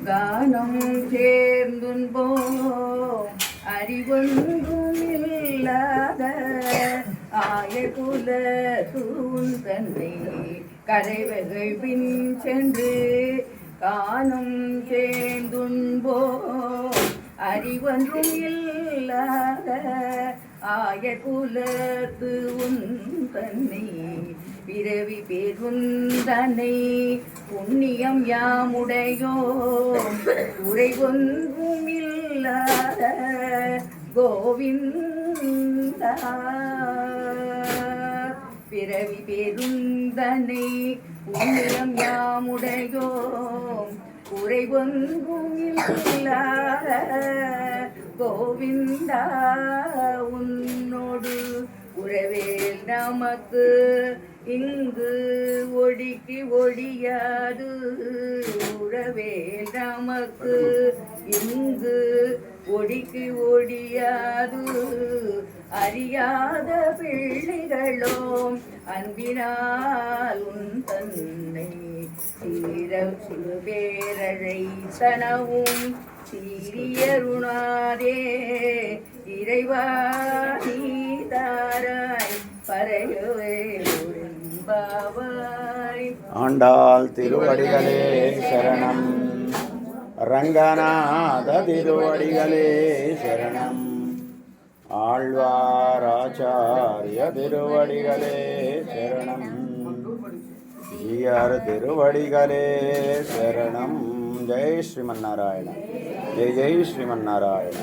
கானம் சேர்ந்துன்போம் அறிவொன்றும் இல்லாத ஆயகுல தூண் தன்னை கரைவர்கள் பின் சென்று கானம் சேர்ந்துன்போம் அறிவொன்றும் இல்லாத ஆயகுலத்து உன் தன்னை பிறவி பெருந்தனை புண்ணியம் யாமுடையோ உரைவொன்றும் இல்லாத கோவிந்தா பிறவி பெருந்தனை புண்ணியம் யாமுடையோ உரைவொன்றும் இல்லாத கோவிந்தா உன்னோடு உறவேல் நமக்கு இங்கு ஒடிக்கு ஒடியாது உறவேல் நமக்கு இங்கு ஒடிக்கு ஒடியாது அறியாத பிள்ளைகளோம் அன்பினால் உன் தன்னை சீர சுபேரழை சனவும் சீரியருணாதே இறைவா நீதாராய் பறையவே ஆண்டாள் திருவடிகளே சரணம். ரங்கநாத திருவடிகளே சரணம். ஆழ்வாராச்சாரிய திருவடிகளே சரணம். ஜிஆர் திருவடிகளே சரணம். ஜெய் ஸ்ரீமன்னாராயண. ஜெய் ஜெய் ஸ்ரீமன்னாராயண.